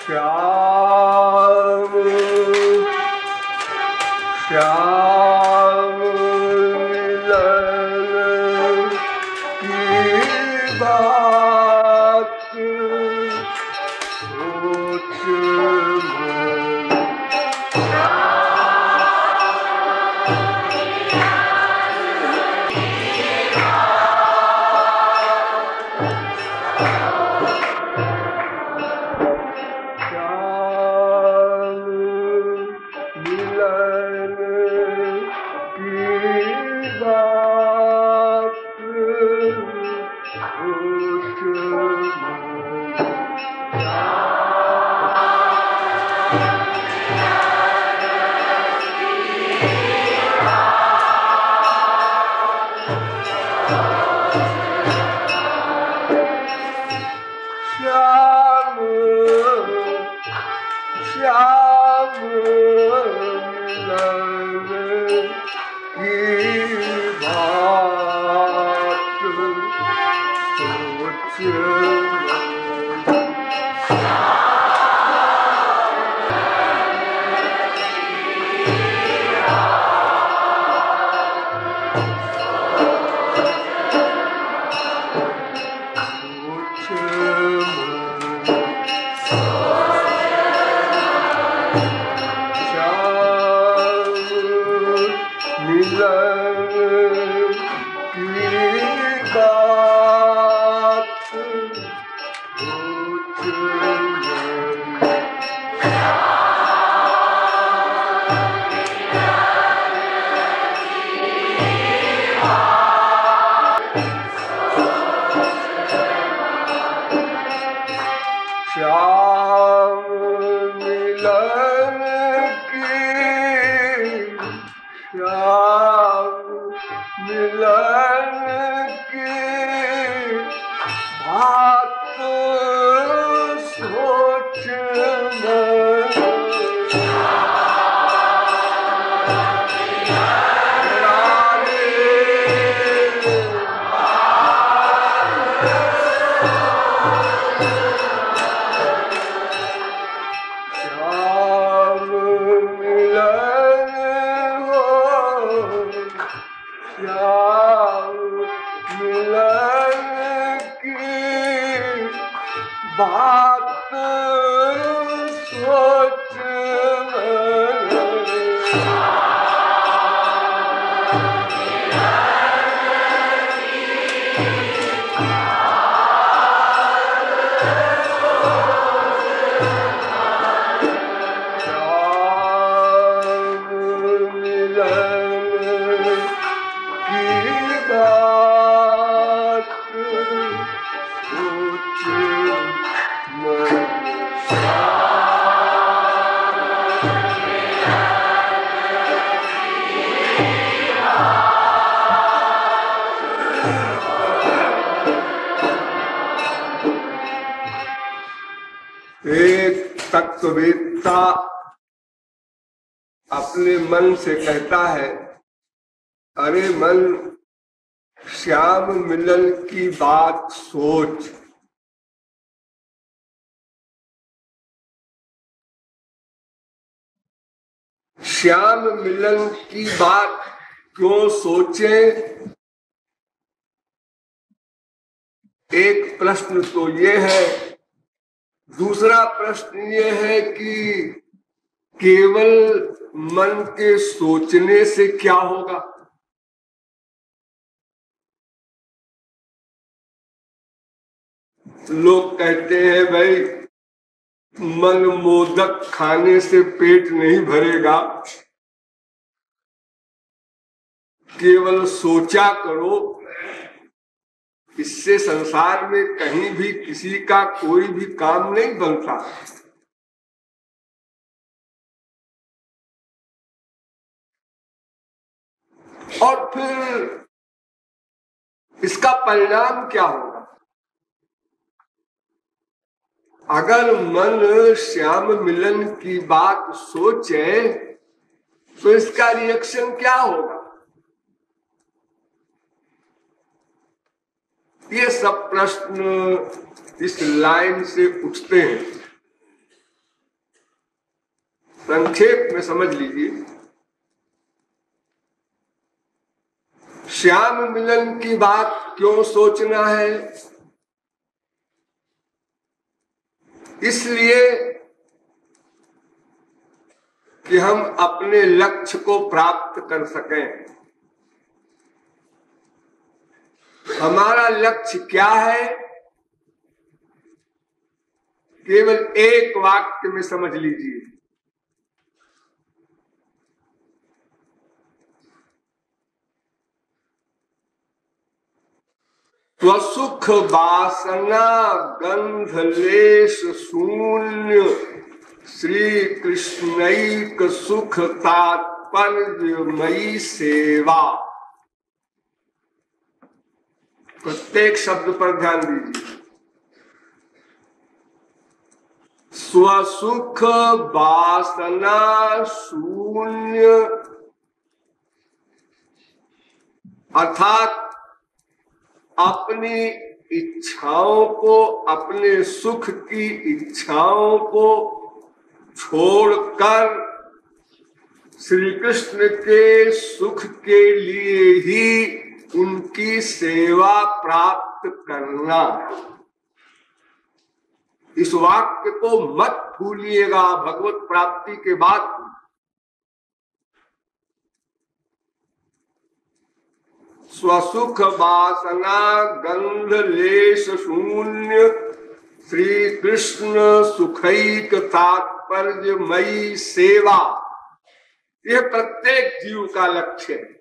श्याम श्याम मिलन की बात सोच तत्ववेत्ता अपने मन से कहता है, अरे मन, श्याम मिलन की बात सोच। श्याम मिलन की बात क्यों सोचे? एक प्रश्न तो ये है। दूसरा प्रश्न ये है कि केवल मन के सोचने से क्या होगा? लोग कहते हैं भाई मन मोदक खाने से पेट नहीं भरेगा, केवल सोचा करो। इससे संसार में कहीं भी किसी का कोई भी काम नहीं बनता। और फिर इसका परिणाम क्या होगा? अगर मन श्याम मिलन की बात सोचे तो इसका रिएक्शन क्या होगा? ये सब प्रश्न इस लाइन से उठते हैं। संक्षेप में समझ लीजिए, श्याम मिलन की बात क्यों सोचना है? इसलिए कि हम अपने लक्ष्य को प्राप्त कर सकें। हमारा लक्ष्य क्या है? केवल एक वाक्य में समझ लीजिए, स्वसुख वासना गंधलेश शून्य श्री कृष्णैक सुख तात्पर्यमयी सेवा। प्रत्येक शब्द पर ध्यान दीजिए। स्वसुख वासना शून्य अर्थात अपनी इच्छाओं को, अपने सुख की इच्छाओं को छोड़कर श्री कृष्ण के सुख के लिए ही उनकी सेवा प्राप्त करना। इस वाक्य को मत भूलिएगा भगवत प्राप्ति के बाद। स्वसुख वासना गंध लेश शून्य श्री कृष्ण सुखैक तात्पर्यमयी सेवा, यह प्रत्येक जीव का लक्ष्य है।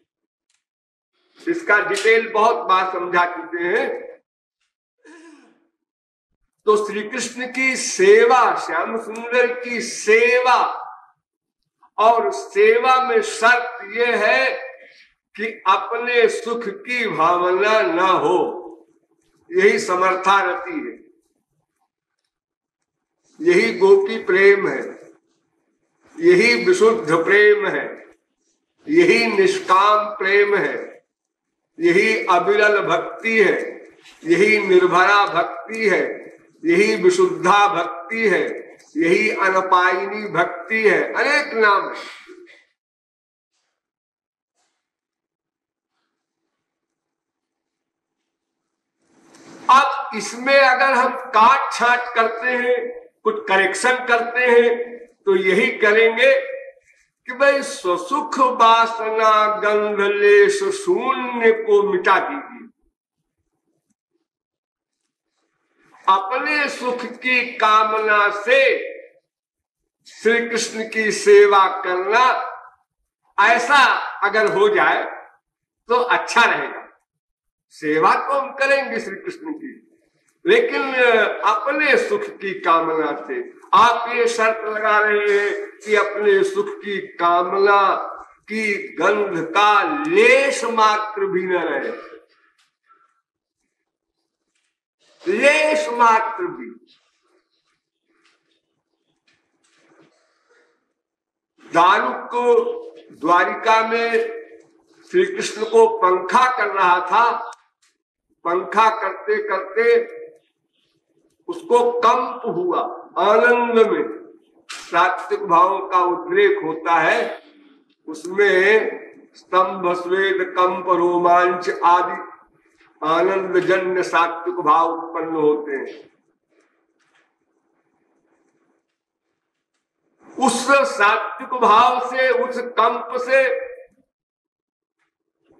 इसका डिटेल बहुत बार समझा चुके हैं। तो श्री कृष्ण की सेवा, श्याम सुंदर की सेवा, और सेवा में शर्त यह है कि अपने सुख की भावना न हो। यही समर्थारति है, यही गोपी प्रेम है, यही विशुद्ध प्रेम है, यही निष्काम प्रेम है, यही अविरल भक्ति है, यही निर्भरा भक्ति है, यही विशुद्धा भक्ति है, यही अनपायिनी भक्ति है। अनेक नाम है। अब इसमें अगर हम काट छाट करते हैं, कुछ करेक्शन करते हैं, तो यही करेंगे कि भाई स्वसुख वासना गंध लेश शून्य को मिटा दीजिए। अपने सुख की कामना से श्री कृष्ण की सेवा करना, ऐसा अगर हो जाए तो अच्छा रहेगा। सेवा तो हम करेंगे श्री कृष्ण की, लेकिन अपने सुख की कामना से। आप ये शर्त लगा रहे हैं कि अपने सुख की कामना की गंध का लेश मात्र भी न रहे, लेश मात्र भी। दारुक को द्वारिका में श्री कृष्ण को पंखा कर रहा था। पंखा करते करते उसको कंप हुआ, आनंद में सात्विक भावों का उद्रेक होता है। उसमें स्तंभ स्वेद कंप रोमांच आदि आनंद जन्य सात्विक भाव उत्पन्न होते हैं। उस सात्विक भाव से, उस कंप से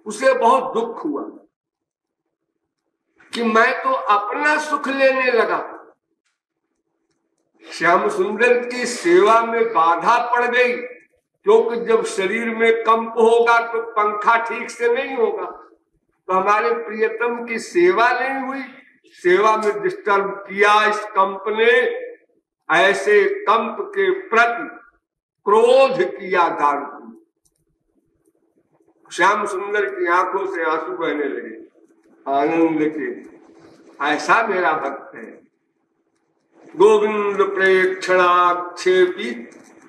उसे बहुत दुख हुआ कि मैं तो अपना सुख लेने लगा। श्याम सुंदर की सेवा में बाधा पड़ गई, क्योंकि जब शरीर में कंप होगा तो पंखा ठीक से नहीं होगा। तो हमारे प्रियतम की सेवा नहीं हुई, सेवा में डिस्टर्ब किया इस कंप ने। ऐसे कंप के प्रति क्रोध किया दारू। श्याम सुंदर की आंखों से आंसू बहने लगे आनंद के। ऐसा मेरा भक्त है। गोविंद प्रेक्षणाक्षेपी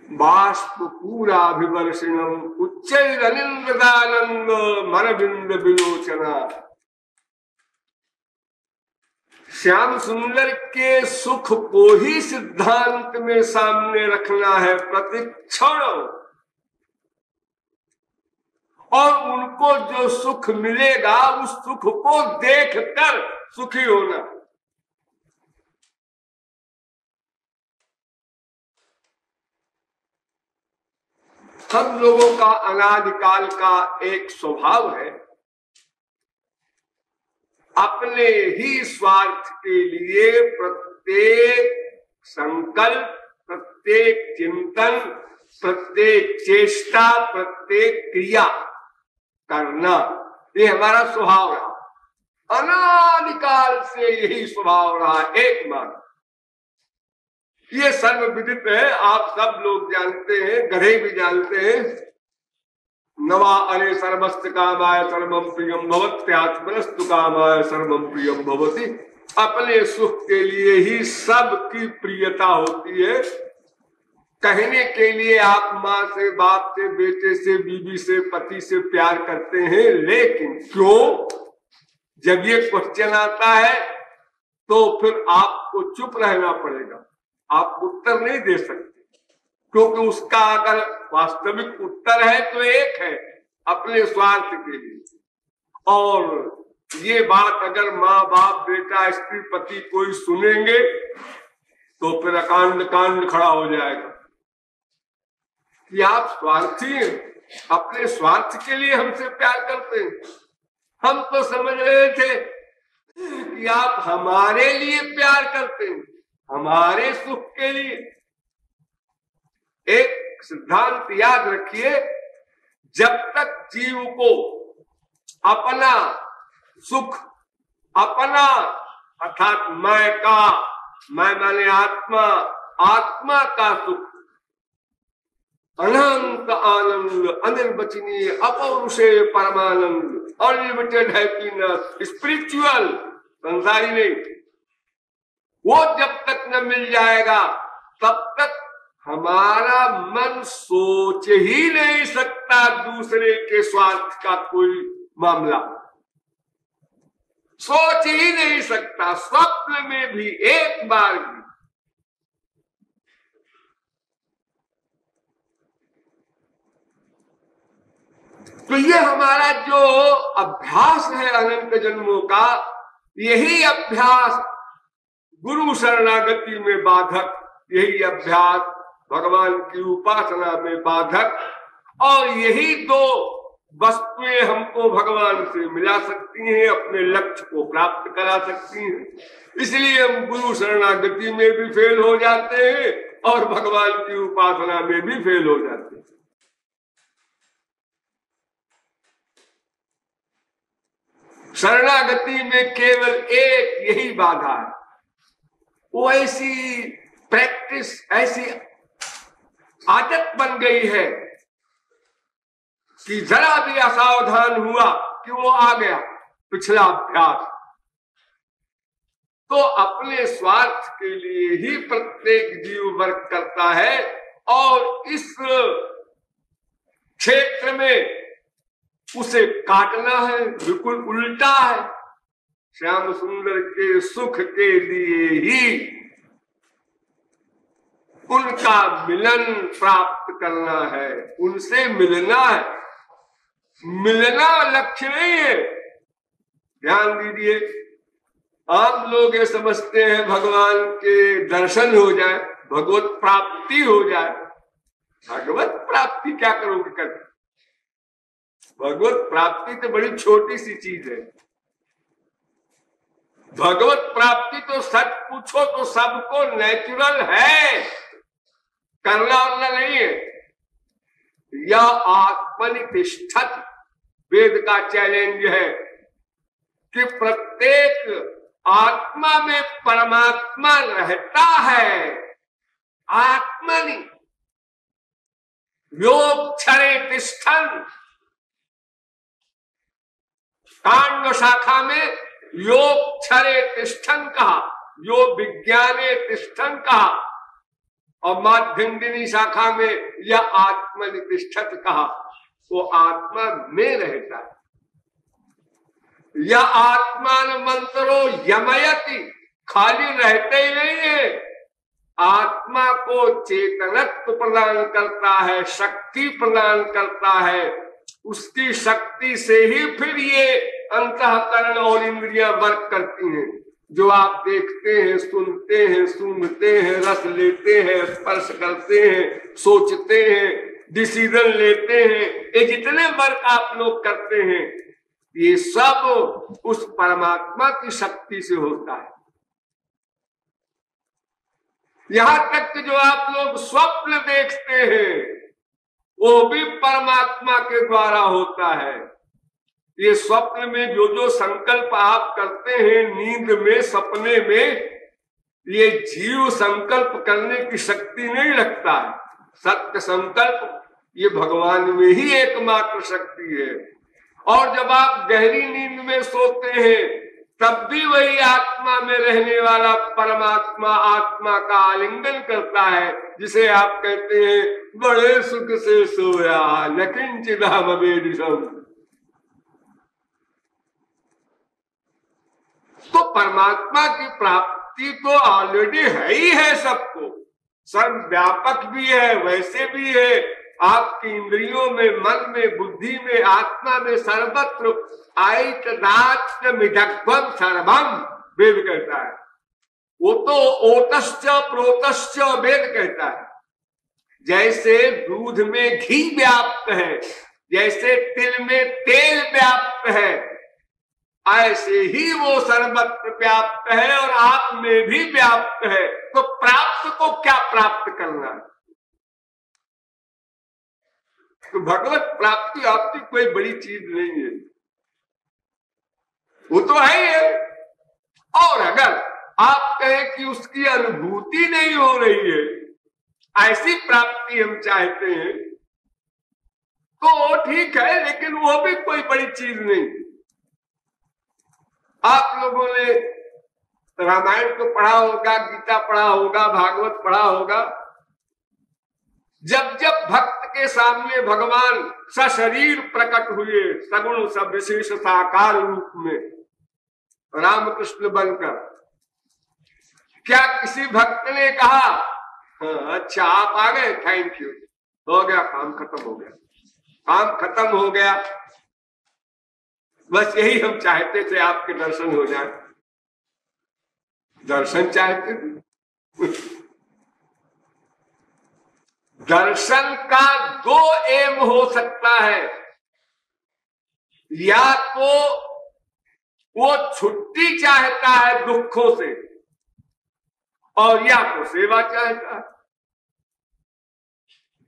बाष्प पूराभिवर्षिणम उच्चैरनिंद्रदानंद मरविंद विलोचना। श्याम सुंदर के सुख को ही सिद्धांत में सामने रखना है प्रतिक्षण, और उनको जो सुख मिलेगा उस सुख को देखकर सुखी होना। हम लोगों का अनादिकाल का एक स्वभाव है, अपने ही स्वार्थ के लिए प्रत्येक संकल्प, प्रत्येक चिंतन, प्रत्येक चेष्टा, प्रत्येक क्रिया करना, ये हमारा स्वभाव रहा। अनादिकाल से यही स्वभाव रहा एकमात्र। ये सर्वविदित है, आप सब लोग जानते हैं, गधे भी जानते हैं। नवा अरे सर्वस्त कामाय सर्वम प्रियम भवत्यात्मनस्तु कामाय सर्वम प्रियम भवति। अपने सुख के लिए ही सबकी प्रियता होती है। कहने के लिए आप माँ से, बाप से, बेटे से, बीवी से, पति से प्यार करते हैं, लेकिन क्यों? जब ये क्वेश्चन आता है तो फिर आपको चुप रहना पड़ेगा, आप उत्तर नहीं दे सकते, क्योंकि उसका अगर वास्तविक उत्तर है तो एक है, अपने स्वार्थ के लिए। और ये बात अगर माँ बाप, बेटा, स्त्री, पति कोई सुनेंगे तो फिर अकांड कांड खड़ा हो जाएगा कि आप स्वार्थी हैं, अपने स्वार्थ के लिए हमसे प्यार करते हैं। हम तो समझ रहे थे कि आप हमारे लिए प्यार करते हैं, हमारे सुख के लिए। एक सिद्धांत याद रखिए, जब तक जीव को अपना सुख, अपना अर्थात मैं का, मैं माने आत्मा, आत्मा का सुख, अनंत आनंद, अनिर्वचनीय, अपौरुषेय परमानंद, अनलिमिटेड हैप्पीनेस, स्पिरिचुअल, संसारी नहीं, वो जब तक न मिल जाएगा तब तक हमारा मन सोच ही नहीं सकता दूसरे के स्वार्थ का कोई मामला, सोच ही नहीं सकता, स्वप्न में भी एक बार भी। तो ये हमारा जो अभ्यास है अनंत जन्मों का, यही अभ्यास गुरु शरणागति में बाधक, यही अभ्यास भगवान की उपासना में बाधक, और यही दो वस्तुएं हमको भगवान से मिला सकती हैं, अपने लक्ष्य को प्राप्त करा सकती हैं। इसलिए हम गुरु शरणागति में भी फेल हो जाते हैं और भगवान की उपासना में भी फेल हो जाते हैं। शरणागति में केवल एक यही बाधा है, वो ऐसी प्रैक्टिस, ऐसी आदत बन गई है कि जरा भी असावधान हुआ कि वो आ गया पिछला अभ्यास। तो अपने स्वार्थ के लिए ही प्रत्येक जीव वर्क करता है, और इस क्षेत्र में उसे काटना है, बिल्कुल उल्टा है। श्याम सुंदर के सुख के लिए ही उनका मिलन प्राप्त करना है, उनसे मिलना है। मिलना लक्ष्य नहीं है। ध्यान दीजिए, आप लोग ये समझते हैं भगवान के दर्शन हो जाए, भगवत प्राप्ति हो जाए। भगवत प्राप्ति क्या करोगे करके? भगवत प्राप्ति तो बड़ी छोटी सी चीज है। भगवत प्राप्ति तो सच पूछो तो सबको नेचुरल है, करना वाला नहीं है। या आत्मनितिष्ठत, वेद का चैलेंज है कि प्रत्येक आत्मा में परमात्मा रहता है। आत्मनि योगक्षरे तिष्ठन्, कांड शाखा में योगक्षरे तिष्ठन् कहा, योग विज्ञाने तिष्ठन् कहा, और माध्यंदिनी शाखा में या आत्मनितिष्ठत कहा। वो आत्मा में रहता है। या आत्मान मंत्रो यमयति, खाली रहते ही नहीं है, आत्मा को चेतनत्व प्रदान करता है, शक्ति प्रदान करता है। उसकी शक्ति से ही फिर ये अंतःकरण और इंद्रियां वर्क करती हैं। जो आप देखते हैं, सुनते हैं, सूंघते हैं, रस लेते हैं, स्पर्श करते हैं, सोचते हैं, डिसीजन लेते हैं, ये जितने वर्क आप लोग करते हैं, ये सब उस परमात्मा की शक्ति से होता है। यहां तक कि जो आप लोग स्वप्न देखते हैं, वो भी परमात्मा के द्वारा होता है। ये स्वप्न में जो जो संकल्प आप करते हैं, नींद में, सपने में, ये जीव संकल्प करने की शक्ति नहीं रखता है। सत्य संकल्प ये भगवान में ही एकमात्र शक्ति है। और जब आप गहरी नींद में सोते हैं, तब भी वही आत्मा में रहने वाला परमात्मा आत्मा का आलिंगन करता है, जिसे आप कहते हैं बड़े सुख से सोया नकिंचिदहम वेदिशम। तो परमात्मा की प्राप्ति तो ऑलरेडी है ही है सबको, सर्वव्यापक भी है, वैसे भी है आपकी इंद्रियों में, मन में, बुद्धि में, आत्मा में, सर्वत्र आइतदात्मिदग्ध्वं सर्वम वेद कहता है। वो तो ओतश्च प्रोतश्च वेद कहता है। जैसे दूध में घी व्याप्त है, जैसे तिल में तेल व्याप्त है, ऐसे ही वो सर्वत्र व्याप्त है और आप में भी व्याप्त है। तो प्राप्त को क्या प्राप्त करना है? तो भगवत प्राप्ति आपकी कोई बड़ी चीज नहीं है, वो तो है ही है। और अगर आप कहें कि उसकी अनुभूति नहीं हो रही है, ऐसी प्राप्ति हम चाहते हैं, तो ठीक है, लेकिन वो भी कोई बड़ी चीज नहीं। आप लोगों ने रामायण को पढ़ा होगा, गीता पढ़ा होगा, भागवत पढ़ा होगा। जब जब भक्त के सामने भगवान सशरीर प्रकट हुए, सगुण सविशेष साकार रूप में रामकृष्ण बनकर, क्या किसी भक्त ने कहा अच्छा आप आ गए, थैंक यू, हो गया काम खत्म हो गया, काम खत्म हो गया, बस यही हम चाहते थे आपके दर्शन हो जाए। दर्शन चाहते थे। दर्शन का दो एम हो सकता है, या तो वो छुट्टी चाहता है दुखों से, और या तो सेवा चाहता है।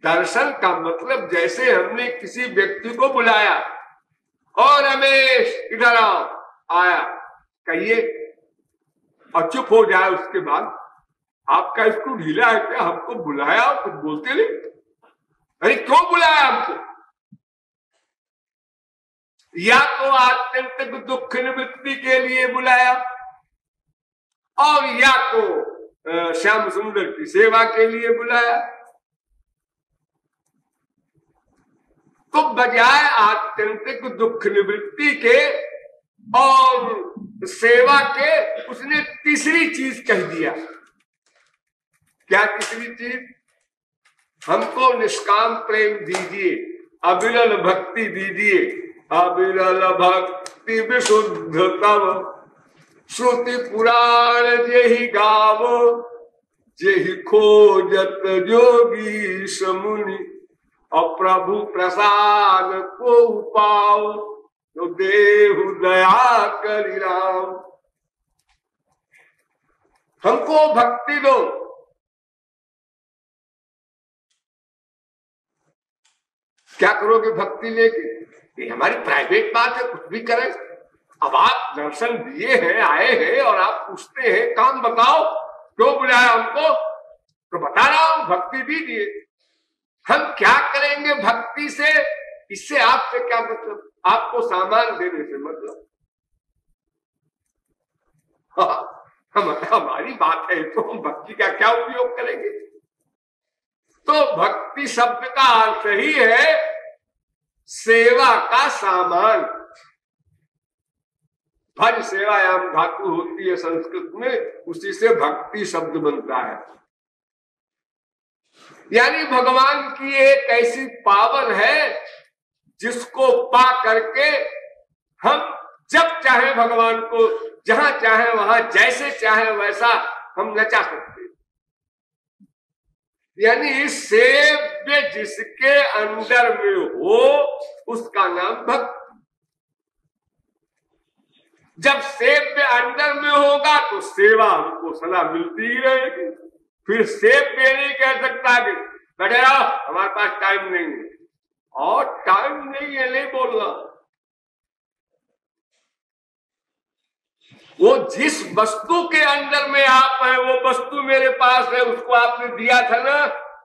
दर्शन का मतलब जैसे हमने किसी व्यक्ति को बुलाया और रमेश इधर आओ, आया, कहिए और चुप हो जाए, उसके बाद आपका इसको ढीला है क्या? हमको बुलाया और कुछ बोलते नहीं, अरे क्यों बुलाया हमको? या तो आत्यंतिक दुख निवृत्ति के लिए बुलाया, और या तो श्याम सुंदर की सेवा के लिए बुलाया। तो बजाय आत्यंतिक दुख निवृत्ति के और सेवा के, उसने तीसरी चीज कह दिया। क्या तीसरी चीज? हमको निष्काम प्रेम दीजिए, अविरल भक्ति दीजिए, अविरल भक्ति विशुद्ध तव, श्रुति पुराण जेहि गावो, जेहि खोजत जोगी समुनि, और प्रभु प्रसाद को पाओ, तो देहु दया करि राम। हमको भक्ति दो। क्या करोगे भक्ति लेके? ये हमारी प्राइवेट बात है, कुछ भी करें। अब आप दर्शन दिए हैं, आए हैं, और आप पूछते हैं काम बताओ, क्यों बुलाया हमको? तो बता रहा हूं, भक्ति दीजिए। हम क्या करेंगे भक्ति से? इससे आपसे क्या मतलब? आपको सामान देने से मतलब। हमारी बात है तो हम भक्ति का क्या उपयोग करेंगे? तो भक्ति शब्द का अर्थ ही है सेवा का सामान। भज सेवायाम धातु होती है संस्कृत में, उसी से भक्ति शब्द बनता है। यानी भगवान की एक ऐसी पावर है जिसको पा करके हम जब चाहे भगवान को जहां चाहे वहां जैसे चाहे वैसा हम नचा सकते हैं। यानी इस सेव्य जिसके अंदर में हो उसका नाम भक्ति। जब सेव्य अंदर में होगा तो सेवा हमको सदा मिलती ही रहेगी। फिर सेव्य नहीं कह सकता कि बैठे रहो हमारे पास टाइम नहीं है, और टाइम नहीं है नहीं बोलना। वो जिस वस्तु के अंदर में आप हैं वो वस्तु मेरे पास है, उसको आपने दिया था ना,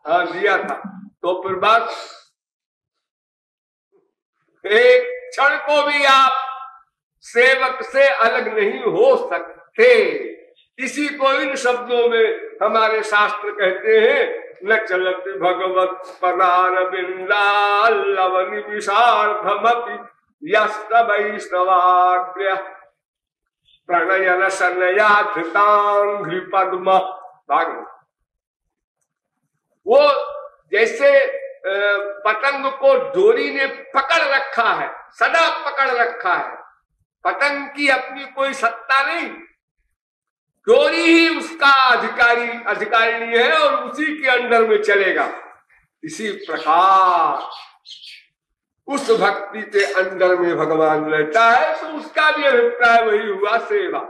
हाँ दिया था, तो फिर बस एक क्षण को भी आप सेवक से अलग नहीं हो सकते। इसी को इन शब्दों में हमारे शास्त्र कहते हैं, न चलत भगवत पदार बिंदालवनि विशार्धमपि यस्त वैष्णवाग्र्य प्रणयन शनया धृतांघ्रि पद्म। वो जैसे पतंग को डोरी ने पकड़ रखा है, सदा पकड़ रखा है। पतंग की अपनी कोई सत्ता नहीं, डोरी ही उसका अधिकारिणी है और उसी के अंदर में चलेगा। इसी प्रकार उस भक्ति के अंदर में भगवान रहता है, तो उसका भी अभिप्राय वही हुआ सेवा।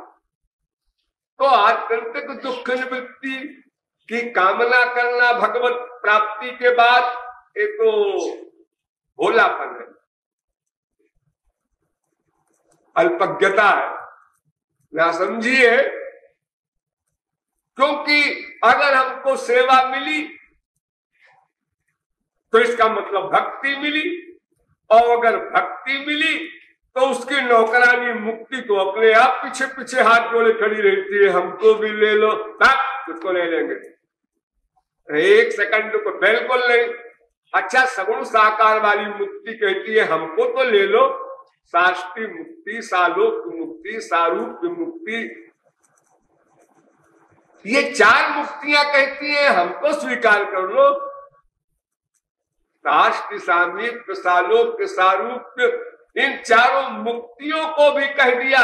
तो आत्यंतिक दुख निवृत्ति की कामना करना भगवत प्राप्ति के बाद ये तो भोलापन है, अल्पज्ञता है, ना समझिए। क्योंकि अगर हमको सेवा मिली तो इसका मतलब भक्ति मिली, और अगर भक्ति मिली तो उसकी नौकरानी मुक्ति तो अपने आप पीछे पीछे हाथ जोड़े खड़ी रहती है, हमको भी ले लो, उसको ले लेंगे, एक सेकंड को बिल्कुल नहीं। अच्छा सगुण साकार वाली मुक्ति कहती है हमको तो ले लो, साष्टी मुक्ति, सालोक मुक्ति, सारूप मुक्ति, ये चार मुक्तियां कहती है हमको स्वीकार कर लो। साष्टी, सामीप्य, सालोक्य, सारूप्य, इन चारों मुक्तियों को भी कह दिया,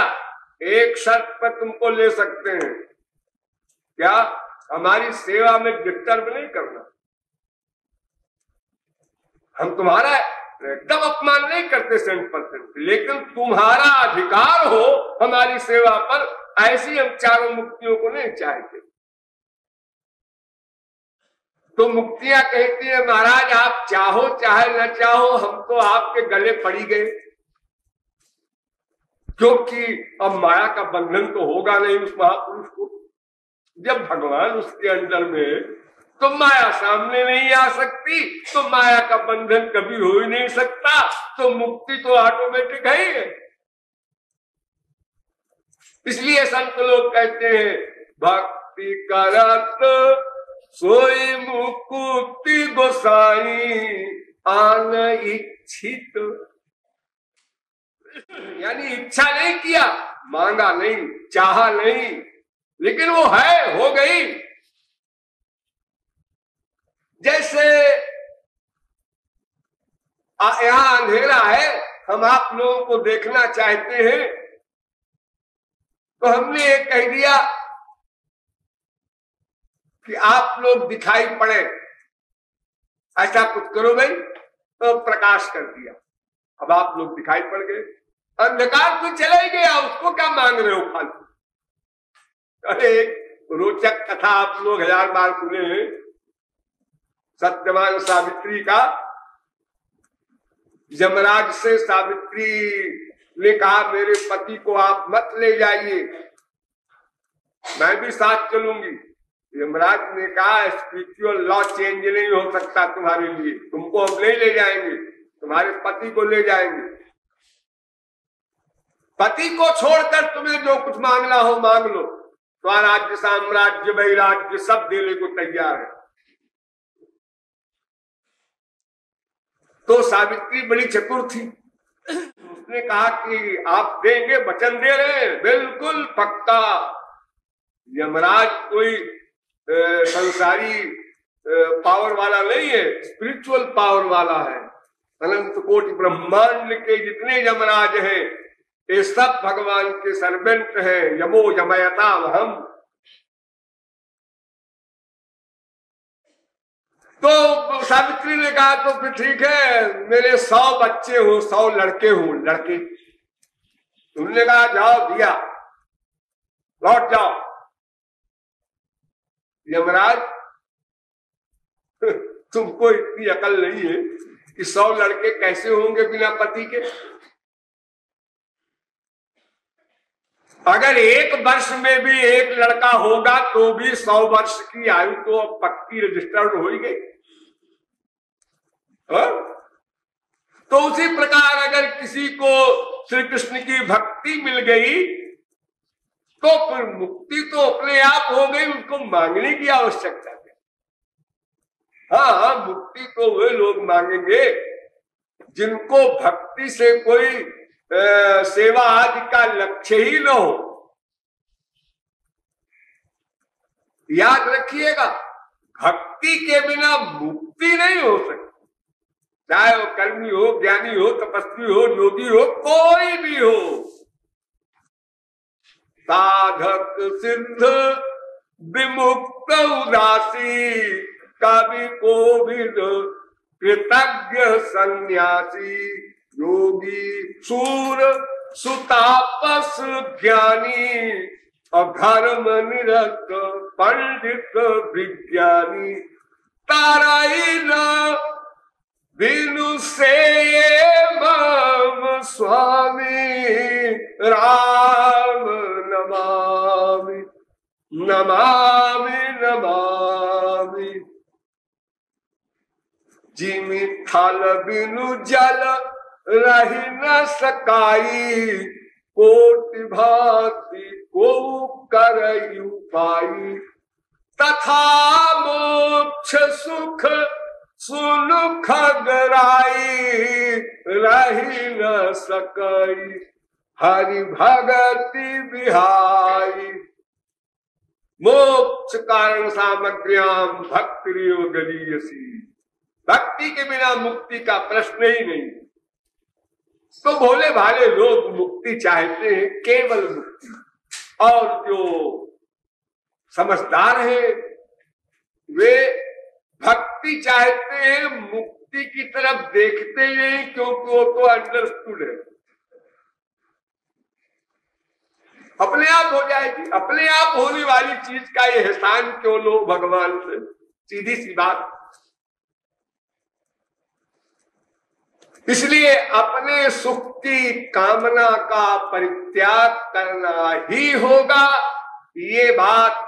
एक शर्त पर तुमको ले सकते हैं, क्या? हमारी सेवा में डिस्टर्ब नहीं करना। हम तुम्हारा एकदम अपमान नहीं करते 100%, लेकिन तुम्हारा अधिकार हो हमारी सेवा पर, ऐसी हम चारों मुक्तियों को नहीं चाहते। तो मुक्तियां कहती है महाराज आप चाहो चाहे न चाहो हम तो आपके गले पड़ी गए, क्योंकि अब माया का बंधन तो होगा नहीं उस महापुरुष को। जब भगवान उसके अंदर में, तो माया सामने नहीं आ सकती, तो माया का बंधन कभी हो ही नहीं सकता, तो मुक्ति तो ऑटोमेटिक है ही है। इसलिए संत लोग कहते हैं भक्ति करत सोई मुक्ति गोसाई आन इच्छित। यानी इच्छा नहीं किया, मांगा नहीं, चाहा नहीं, लेकिन वो है, हो गई। जैसे यहां अंधेरा है, हम आप लोगों को देखना चाहते हैं, तो हमने ये कह दिया कि आप लोग दिखाई पड़े, ऐसा कुछ करो भाई, तो प्रकाश कर दिया, अब आप लोग दिखाई पड़ गए। अंधकार तो चला ही गया, उसको क्या मांग रहे हो फालतू? अरे एक रोचक कथा आप लोग 1000 बार सुने हैं, सत्यवान सावित्री का। यमराज से सावित्री ने कहा मेरे पति को आप मत ले जाइए, मैं भी साथ चलूंगी। यमराज ने कहा स्पिरिचुअल लॉ चेंज नहीं हो सकता तुम्हारे लिए, तुमको हम नहीं ले जाएंगे, तुम्हारे पति को ले जाएंगे। पति को छोड़कर तुम्हें जो कुछ मांगना हो मांग लो, तुम्हारा राज्य, साम्राज्य, वैराग्य सब देने को तैयार है। तो सावित्री बड़ी चतुर थी, उसने कहा कि आप देंगे, वचन दे रहे हैं? बिल्कुल पक्का। यमराज कोई संसारी पावर वाला नहीं है, स्पिरिचुअल पावर वाला है। अनंत कोटि ब्रह्मांड के जितने यमराज हैं ये सब भगवान के सर्वेंट हैं। यमो यमयता हम। तो सावित्री ने कहा तो फिर ठीक है, मेरे 100 बच्चे हो, 100 लड़के हो, लड़के। तुमने कहा जाओ दिया, लौट जाओ। यमराज तुमको इतनी अकल नहीं है कि 100 लड़के कैसे होंगे बिना पति के? अगर 1 वर्ष में भी 1 लड़का होगा तो भी 100 वर्ष की आयु तो पक्की रजिस्टर्ड हो ही गई। तो उसी प्रकार अगर किसी को श्री कृष्ण की भक्ति मिल गई तो फिर मुक्ति तो अपने आप हो गई, उसको मांगने की आवश्यकता है। हाँ, मुक्ति तो वे लोग मांगेंगे जिनको भक्ति से कोई सेवा आदि का लक्ष्य ही न हो। याद रखिएगा, भक्ति के बिना मुक्ति नहीं हो सकती। चाहे वो कर्मी हो, ज्ञानी हो, तपस्वी हो, योगी हो, कोई भी हो। साधक सिद्ध विमुक्त उदासी कवि कोविद कृतज्ञ सन्यासी योगी सूर सुतापस ज्ञानी अधर्म निरत पंडित विज्ञानी ताराई न बिनु से मम स्वामी राम नमामि नमामि नमामि। जिमि थल बिनु जल रही न सकाई कोटि भांति को करयु पाई तथा मोक्ष सुख सुनु खगराई रही न सकई हरि भगति बिहाई। मोक्ष कारण सामग्र्याम भक्ति गलीयसी। भक्ति के बिना मुक्ति का प्रश्न ही नहीं। तो भोले भाले लोग मुक्ति चाहते हैं, केवल मुक्ति। और जो समझदार है वे भक्ति चाहते हैं, मुक्ति की तरफ देखते हैं, क्योंकि वो तो अंडरस्टूड है, अपने आप हो जाएगी। अपने आप होने वाली चीज का ये एहसान क्यों लो भगवान से? सीधी सी बात। इसलिए अपने सुख की कामना का परित्याग करना ही होगा। ये बात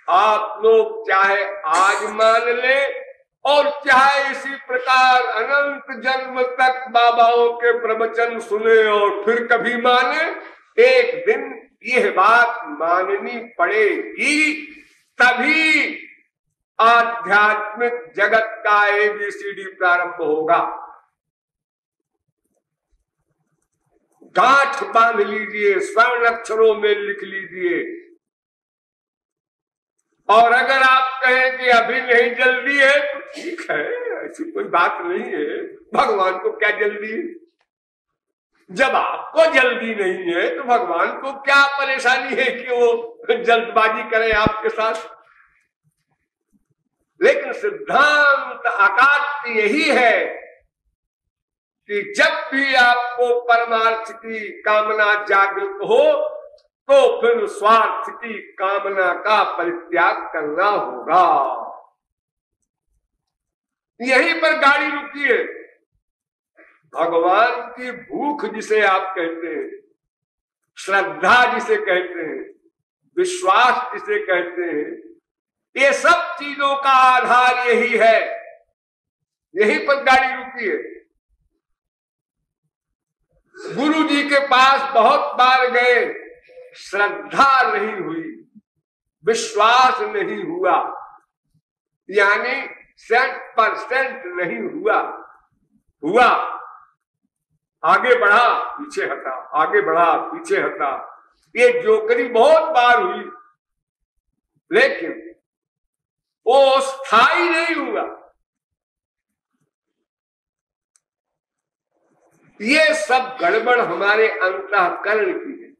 आप लोग चाहे आज मान लें और चाहे इसी प्रकार अनंत जन्म तक बाबाओं के प्रवचन सुने और फिर कभी माने, एक दिन यह बात माननी पड़ेगी। तभी आध्यात्मिक जगत का ABCD प्रारंभ होगा। गांठ बांध लीजिए, स्वर्ण अक्षरों में लिख लीजिए। और अगर आप कहें कि अभी नहीं जल्दी है तो ठीक है, ऐसी कोई बात नहीं है। भगवान को क्या जल्दी है? जब आपको जल्दी नहीं है तो भगवान को क्या परेशानी है कि वो जल्दबाजी करें आपके साथ? लेकिन सिद्धांत आकाश यही है कि जब भी आपको परमार्थ की कामना जागृत हो तो फिर स्वार्थ की कामना का परित्याग करना होगा। यहीं पर गाड़ी रुकी है। भगवान की भूख जिसे आप कहते हैं, श्रद्धा जिसे कहते हैं, विश्वास जिसे कहते हैं, ये सब चीजों का आधार यही है। यहीं पर गाड़ी रुकी है। गुरु जी के पास बहुत बार गए, श्रद्धा नहीं हुई, विश्वास नहीं हुआ, यानी 100% नहीं हुआ। आगे बढ़ा पीछे हटा, आगे बढ़ा पीछे हटा। ये जोकरी बहुत बार हुई, लेकिन वो स्थायी नहीं हुआ। ये सब गड़बड़ हमारे अंतःकरण की है।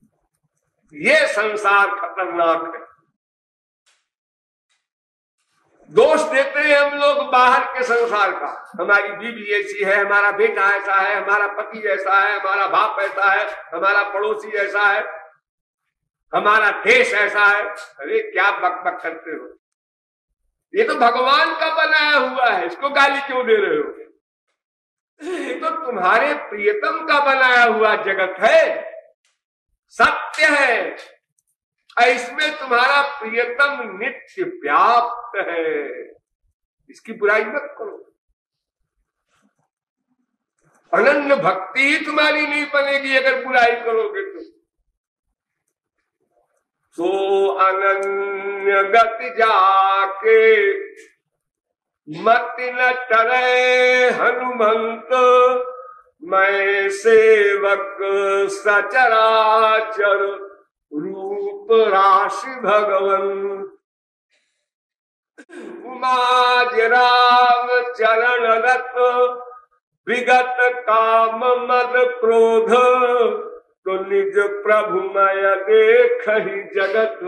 ये संसार खतरनाक है। दोष देते हैं हम लोग बाहर के संसार का, हमारी बीवी ऐसी है, हमारा बेटा ऐसा है, हमारा पति ऐसा है, हमारा बाप ऐसा है, हमारा पड़ोसी ऐसा है, हमारा देश ऐसा है। अरे क्या बकबक करते हो? ये तो भगवान का बनाया हुआ है, इसको गाली क्यों दे रहे हो? ये तो तुम्हारे प्रियतम का बनाया हुआ जगत है, सत्य है। इसमें तुम्हारा प्रियतम नित्य व्याप्त है, इसकी बुराई मत करो। अनन्य भक्ति ही तुम्हारी नहीं बनेगी अगर बुराई करोगे तो। सो अनन्य गति जाके मति न टरे हनुमंत, मैं सेवक सचराचर रूप राशि भगवन। उमाज राम चरण रत विगत काम मद क्रोध, तो निज प्रभु मय देख ही जगत।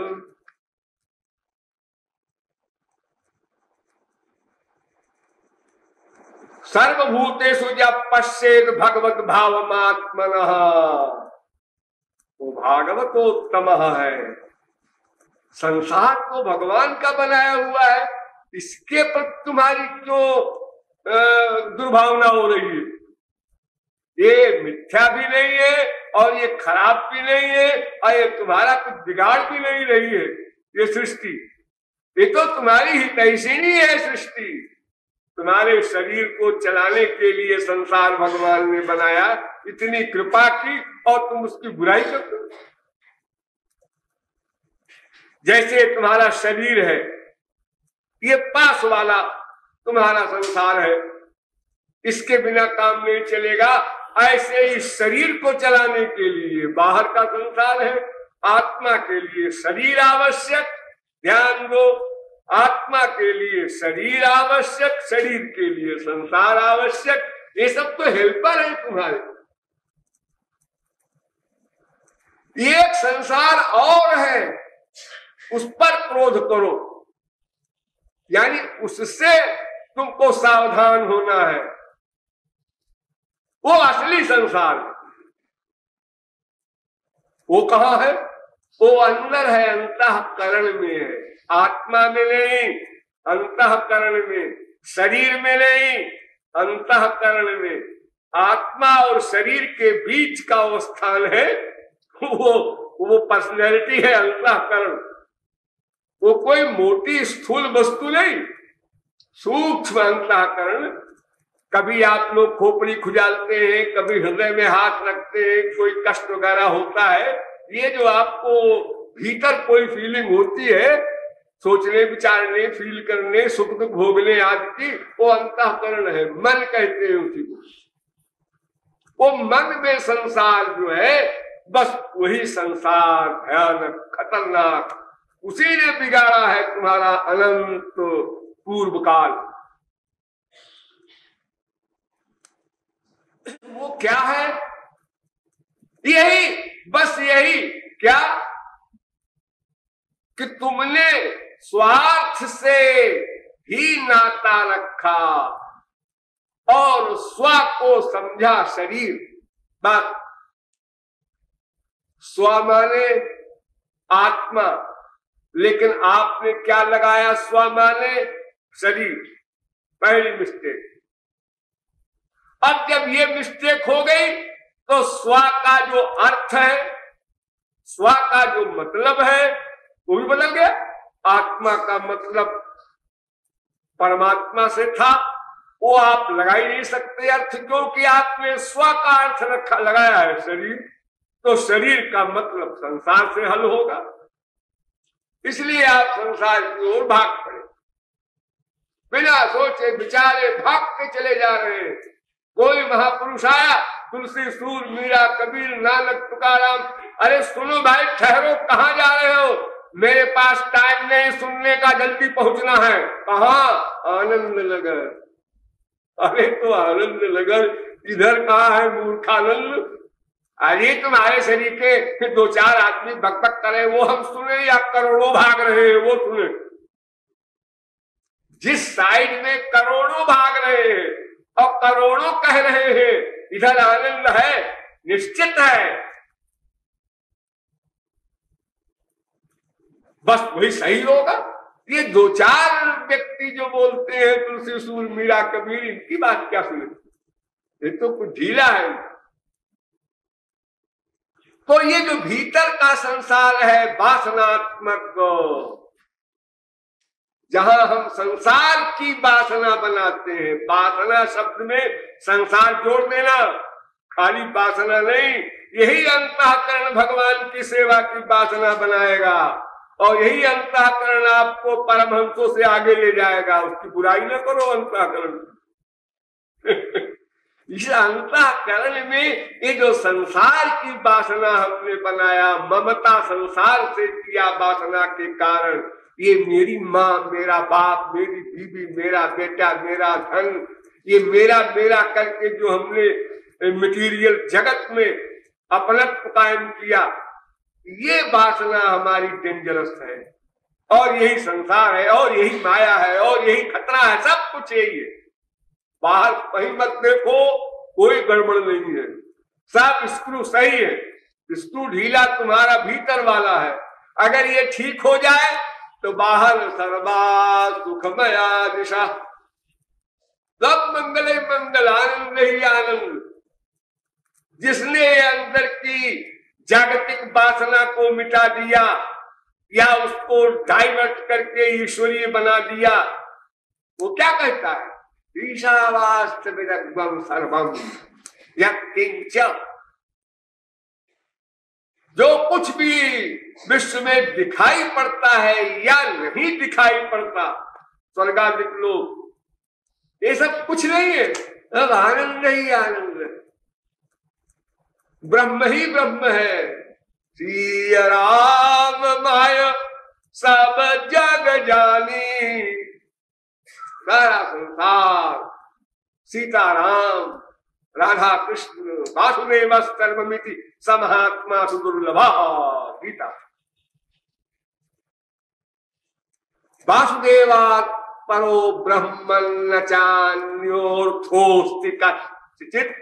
सर्वभूतेषु जब पश्येत भगवत भावमात्मनः, वो भागवतोत्तम है। संसार तो भगवान का बनाया हुआ है, इसके प्रति तुम्हारी क्यों दुर्भावना हो रही है? ये मिथ्या भी नहीं है और ये खराब भी नहीं है और ये तुम्हारा कुछ बिगाड़ भी नहीं रही है। ये सृष्टि, ये तो तुम्हारी हितैषिणी है सृष्टि। तुम्हारे शरीर को चलाने के लिए संसार भगवान ने बनाया, इतनी कृपा की और तुम उसकी बुराई करते हो। जैसे तुम्हारा शरीर है, ये पास वाला तुम्हारा संसार है, इसके बिना काम नहीं चलेगा। ऐसे ही शरीर को चलाने के लिए बाहर का संसार है, आत्मा के लिए शरीर आवश्यक। ध्यान दो, आत्मा के लिए शरीर आवश्यक, शरीर के लिए संसार आवश्यक। ये सब तो हेल्पर है तुम्हारे। एक संसार और है, उस पर क्रोध करो, यानी उससे तुमको सावधान होना है। वो असली संसार है। वो कहां है? वो अंदर है, अंतःकरण में है, आत्मा में नहीं, अंतःकरण में। शरीर में नहीं, अंतःकरण में। आत्मा और शरीर के बीच का वो स्थान है, वो पर्सनैलिटी है अंतःकरण। वो कोई मोटी स्थूल वस्तु नहीं, सूक्ष्म अंतःकरण। कभी आप लोग खोपड़ी खुजालते हैं, कभी हृदय में हाथ रखते हैं, कोई कष्ट वगैरह होता है, ये जो आपको भीतर कोई फीलिंग होती है, सोचने विचारने फील करने सुख दुख भोगने आदि की, वो अंतःकरण है, मन कहते हैं उसी को। वो मन में संसार जो है, बस वही संसार भयानक खतरनाक, उसी ने बिगाड़ा है तुम्हारा अनंत पूर्व काल। वो क्या है? यही, बस यही। क्या? कि तुमने स्वार्थ से ही नाता रखा और स्व को समझा शरीर। बस स्व माने आत्मा, लेकिन आपने क्या लगाया? स्व माने शरीर। पहली मिस्टेक। अब जब ये मिस्टेक हो गई तो स्व का जो अर्थ है, स्व का जो मतलब है, वो भी बदल गया। आत्मा का मतलब परमात्मा से था, वो आप लगा ही नहीं सकते अर्थ, क्योंकि आपने स्व का अर्थ रखा लगाया है शरीर। तो शरीर का मतलब संसार से हल होगा, इसलिए आप संसार की ओर भाग पड़े, बिना सोचे विचारे भागते चले जा रहे हैं। कोई महापुरुष आया, तुलसी सूर मीरा कबीर नानक तुकाराम। अरे सुनो भाई, ठहरो, कहाँ जा रहे हो? मेरे पास टाइम नहीं सुनने का, जल्दी पहुंचना है। कहाँ? आनंद नगर। अरे तो आनंद नगर इधर कहाँ है मूर्खानंद? अरे तुम्हारे शरीर के फिर 2-4 आदमी बकबक करे वो हम सुने, या करोड़ों भाग रहे हैं वो सुने? जिस साइड में करोड़ों भाग रहे हैं और करोड़ों कह रहे हैं इधर आनंद है, निश्चित है, बस वही सही होगा। ये 2-4 व्यक्ति जो बोलते हैं तुलसी सूर मीरा कबीर, इनकी बात क्या सुने? ये तो कुछ ढीला है। तो ये जो भीतर का संसार है वासनात्मक, जहां हम संसार की वासना बनाते हैं, वासना शब्द में संसार जोड़ देना, खाली वासना नहीं, यही अंतःकरण भगवान की सेवा की वासना बनाएगा और यही अंतःकरण आपको परमहंसों से आगे ले जाएगा। उसकी बुराई न करो अंतःकरण। इस अंतःकरण में ये जो संसार की वासना हमने बनाया, ममता संसार से किया वासना के कारण, ये मेरी माँ, मेरा बाप, मेरी बीवी, मेरा बेटा, मेरा धन, ये मेरा मेरा करके जो हमने मटीरियल जगत में अपनत्व कायम किया, ये वासना हमारी डेंजरस है। और यही संसार है और यही माया है और यही खतरा है, सब कुछ यही है। बाहर कहीं मत देखो, कोई गड़बड़ नहीं है, सब स्क्रू सही है। स्क्रू ढीला तुम्हारा भीतर वाला है, अगर ये ठीक हो जाए तो बाहर सर्वा सुखमया दिशा, सब मंगल मंगल, आनंद ही आनंद। जिसने अंदर की जागतिक वासना को मिटा दिया या उसको डाइवर्ट करके ईश्वरीय बना दिया, वो क्या कहता है? ईशावास्यविदग्धं सर्वं यत्किंच। जो कुछ भी विश्व में दिखाई पड़ता है या नहीं दिखाई पड़ता, स्वर्गादिक लोग, ये सब कुछ नहीं है, अब आनंद ही आनंद है, ब्रह्म ही ब्रह्म है। श्री राम माया सब जग जानी, सारा संसार, सीताराम, राधा कृष्ण, वासुदेव सर्वमिति समहात्मा सुदुर्लभा। गीता। वासुदेवात् परो ब्रह्मन् न चान्योर्थोस्ति कश्चित्।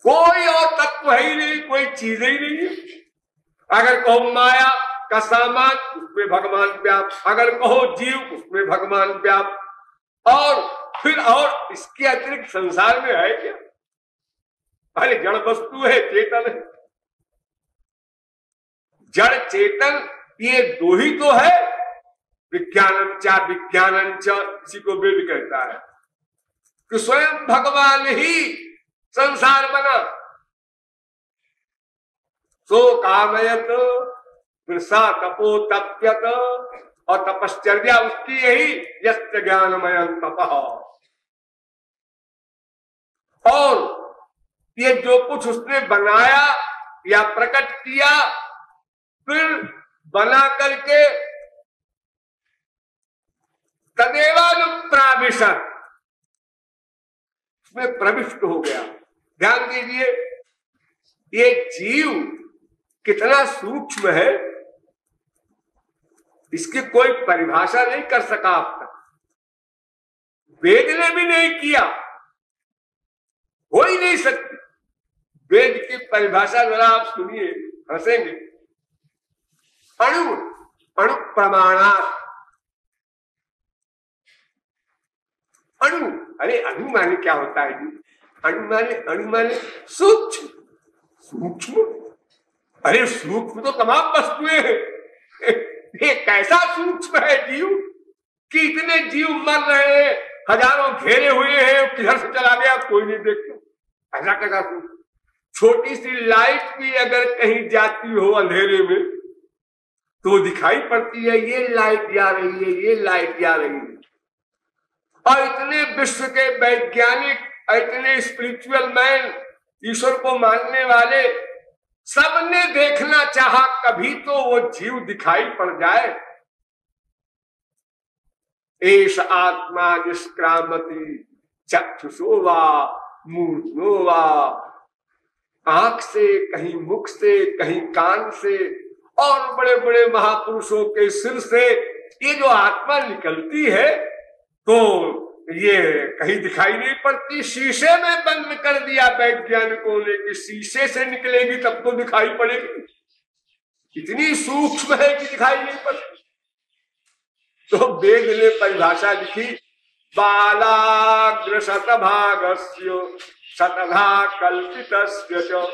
कोई और तत्व है ही नहीं, कोई चीज ही नहीं है। अगर कहो माया का सामान, उसमें भगवान व्याप्त, अगर कहो जीव, उसमें भगवान व्याप्त, और फिर और इसके अतिरिक्त संसार में है क्या? पहले जड़ वस्तु है, चेतन है। जड़ चेतन ये दो ही तो है। विज्ञानम चा विज्ञानम च, इसी को वेद कहता है कि स्वयं भगवान ही संसार बना। सो कामयत वृषा तपो तप्यत, और तपश्चर्या उसकी यही यस्य ज्ञानमय तपः। और ये जो कुछ उसने बनाया या प्रकट किया, फिर बना करके तदेवानुप्राविशत्, उसमें प्रविष्ट हो गया। ध्यान दीजिए, ये जीव कितना सूक्ष्म है, इसकी कोई परिभाषा नहीं कर सका अब तक, वेद ने भी नहीं किया, हो ही नहीं सकती। वेद की परिभाषा जरा आप सुनिए, हंसेंगे। अणु, अणु प्रमाणात्। अणु, अरे अणु माने क्या होता है जी? अणु माने सूक्ष्म। सूक्ष्म, अरे सूक्ष्म तो तमाम वस्तुएं हैं। ये कैसा सूक्ष्म है जीव कि इतने जीव मर रहे हैं, हजारों घेरे हुए हैं, किधर से चला गया कोई नहीं देखता। ऐसा कैसा सूक्ष्म? छोटी सी लाइट भी अगर कहीं जाती हो अंधेरे में तो दिखाई पड़ती है, ये लाइट जा रही है, ये लाइट जा रही है। और इतने विश्व के वैज्ञानिक इतने स्पिरिचुअल मैन, ईश्वर को मानने वाले, सबने देखना चाहा कभी तो वो जीव दिखाई पड़ जाए। एष आत्मा निष्क्रामति चक्षुषो वा मूर्धनो वा, आंख से, कहीं मुख से, कहीं कान से, और बड़े बड़े महापुरुषों के सिर से ये जो आत्मा निकलती है तो ये कहीं दिखाई नहीं पड़ती। शीशे में बंद कर दिया वैज्ञानिकों ने कि शीशे से निकलेगी तब तो दिखाई पड़ेगी, इतनी सूक्ष्म है कि दिखाई नहीं पड़ती। तो वेद ने परिभाषा लिखी, बालाग्र शतभागस्य शतधा कल्पितस्य च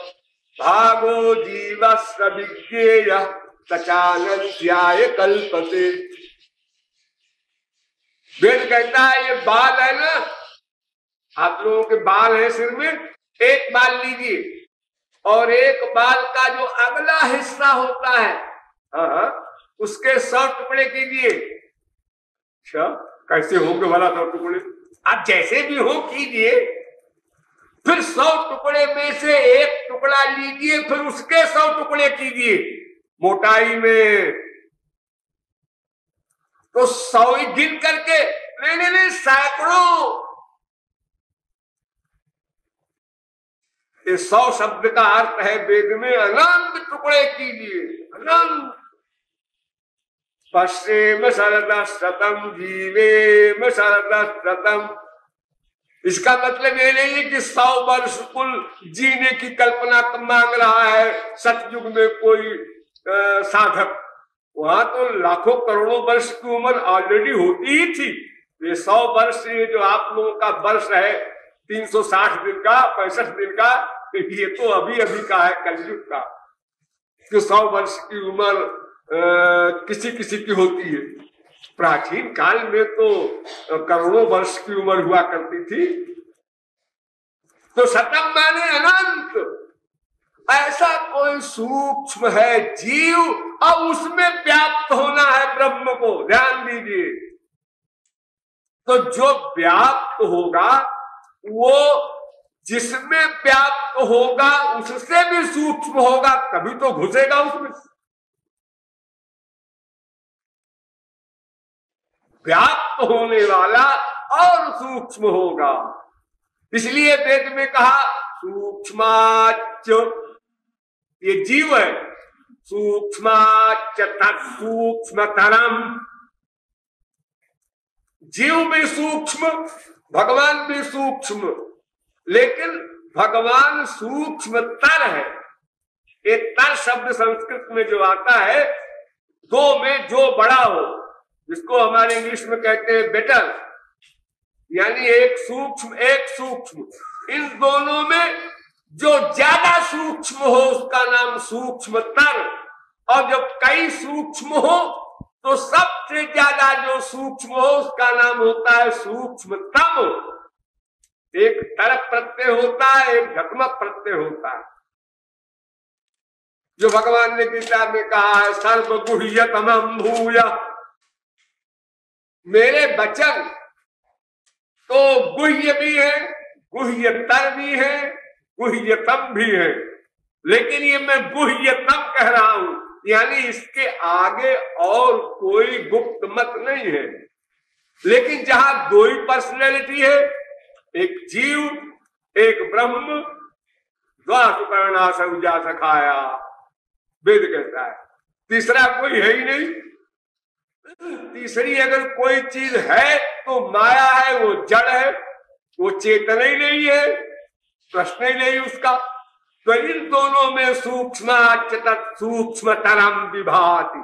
भागो जीवस्य विज्ञेयः सचानन्त्याय कल्पते। वेद कहता है ये बाल है ना, आप लोगों के बाल है सिर में, एक बाल लीजिए और एक बाल का जो अगला हिस्सा होता है उसके 100 टुकड़े कीजिए। अच्छा, कैसे होंगे वाला 100 टुकड़े? आप जैसे भी हो कीजिए, फिर 100 टुकड़े में से एक टुकड़ा लीजिए, फिर उसके 100 टुकड़े कीजिए मोटाई में, तो 100 ही गिन करके, नहीं, सैकड़ों। ये 100 शब्द का अर्थ है वेद में अनंत टुकड़े कीजिए, अनंत। पश्चिम शरदशतम जीवेम शरदशतम, इसका मतलब ये नहीं है कि 100 वर्ष कुल जीने की कल्पना मांग रहा है सतयुग में कोई साधक। वहां तो लाखों करोड़ों वर्ष की उम्र ऑलरेडी होती ही थी। ये 100 वर्ष, ये जो आप लोगों का वर्ष है 360 दिन का, 65 दिन का, ये तो अभी अभी का है, कलयुग का। कि 100 वर्ष की उम्र किसी किसी की होती है। प्राचीन काल में तो करोड़ों वर्ष की उम्र हुआ करती थी। तो शतम माने अनंत। ऐसा कोई सूक्ष्म है जीव और उसमें व्याप्त होना है ब्रह्म को, ध्यान दीजिए। तो जो व्याप्त होगा वो जिसमें व्याप्त होगा उससे भी सूक्ष्म होगा, कभी तो घुसेगा उसमें। व्याप्त होने वाला और सूक्ष्म होगा, इसलिए वेद में कहा सूक्ष्माच, ये जीव है, सूक्ष्माच सूक्ष्मतरम। जीव भी सूक्ष्म, भगवान भी सूक्ष्म, लेकिन भगवान सूक्ष्मतर है। ये तर शब्द संस्कृत में जो आता है, दो में जो बड़ा हो, जिसको हमारे इंग्लिश में कहते हैं बेटर, यानी एक सूक्ष्म एक सूक्ष्म। इन दोनों में जो ज्यादा सूक्ष्म हो उसका नाम सूक्ष्मतर, और जब कई सूक्ष्म हो तो सबसे ज्यादा जो सूक्ष्म हो उसका नाम होता है सूक्ष्मतम। एक तरक प्रत्यय होता है, एक घटमक प्रत्यय होता है। जो भगवान ने गीता में कहा है सर्वगुह्यतमं भूय, मेरे वचन तो गुह्य भी है, गुह्यतर भी है, गुह्यतम भी है, लेकिन ये मैं गुह्यतम कह रहा हूं, यानी इसके आगे और कोई गुप्त मत नहीं है। लेकिन जहां दो ही पर्सनैलिटी है, एक जीव एक ब्रह्म, द्वासुपर्णा संज्ञा सखाया, वेद कहता है, तीसरा कोई है ही नहीं। तीसरी अगर कोई चीज है तो माया है, वो जड़ है, वो चेतन ही नहीं है, प्रश्न ही नहीं उसका। तो इन दोनों में सूक्ष्मतरम विभाति,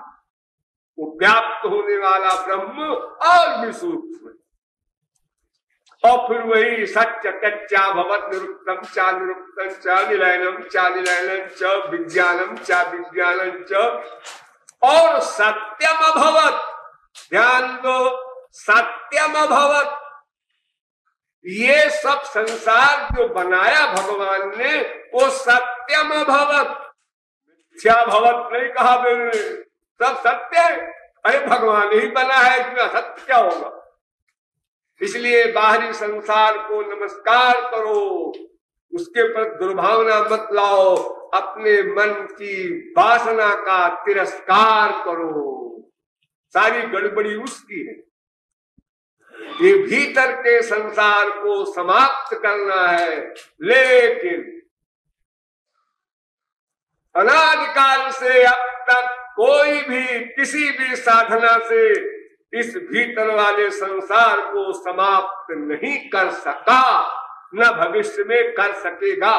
वो व्याप्त होने वाला ब्रह्म और भी सूक्ष्म। और फिर वही सत्य कच्चा भवत निरुक्तम चा निरुक्तम चा निलयनम चा निलयनम च विज्ञानम चा विज्ञानम च, और सत्यम अभवत, ध्यान दो, सत्यम अभवत। ये सब संसार जो बनाया भगवान ने वो सत्यम अभवत, मिथ्या भवत नहीं कहा मैंने, सब सत्य है। अरे भगवान ही बना है, इसमें असत्य क्या होगा? इसलिए बाहरी संसार को नमस्कार करो, उसके पर दुर्भावना मत लाओ, अपने मन की वासना का तिरस्कार करो। सारी गड़बड़ी उसकी है। ये भीतर के संसार को समाप्त करना है, लेकिन अनादिकाल से अब तक कोई भी किसी भी साधना से इस भीतर वाले संसार को समाप्त नहीं कर सका, न भविष्य में कर सकेगा।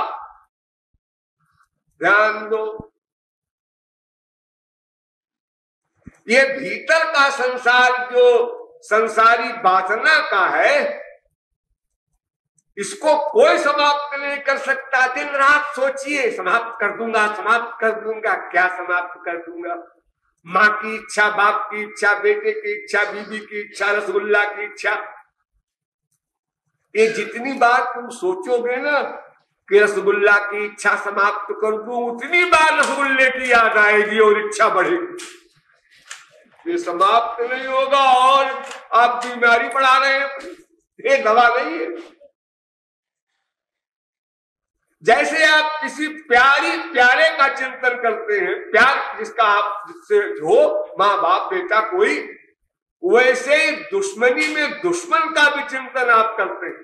ध्यान दो, ये भीतर का संसार जो संसारी वासना का है, इसको कोई समाप्त नहीं कर सकता। दिन रात सोचिए, समाप्त कर दूंगा, समाप्त कर दूंगा। क्या समाप्त कर दूंगा? माँ की इच्छा, बाप की इच्छा, बेटे की इच्छा, बीवी की इच्छा, रसगुल्ला की इच्छा। ये जितनी बार तुम सोचोगे ना कि रसगुल्ला की इच्छा समाप्त कर दूं, उतनी बार रसगुल्ले की याद आएगी और इच्छा बढ़ेगी। ये समाप्त नहीं होगा और आप बीमारी बढ़ा रहे हैं। ये दवा नहीं है। जैसे आप किसी प्यारे का चिंतन करते हैं, प्यार जिसका आप जिससे हो, माँ बाप बेटा कोई, वैसे ही दुश्मनी में दुश्मन का भी चिंतन आप करते हैं।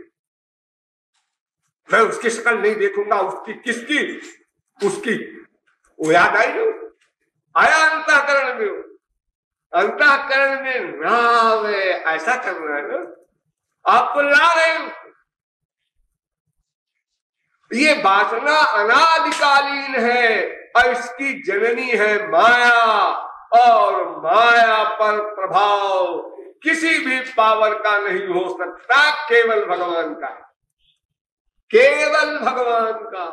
मैं उसकी शक्ल नहीं देखूंगा, उसकी किसकी, उसकी। वो याद आई जो आया अंतःकरण में, अंतःकरण में राव ऐसा करना है ना, आपको ला रहे हो। ये वासना अनादिकालीन है और इसकी जननी है माया, और माया पर प्रभाव किसी भी पावर का नहीं हो सकता, केवल भगवान का है, केवल भगवान का।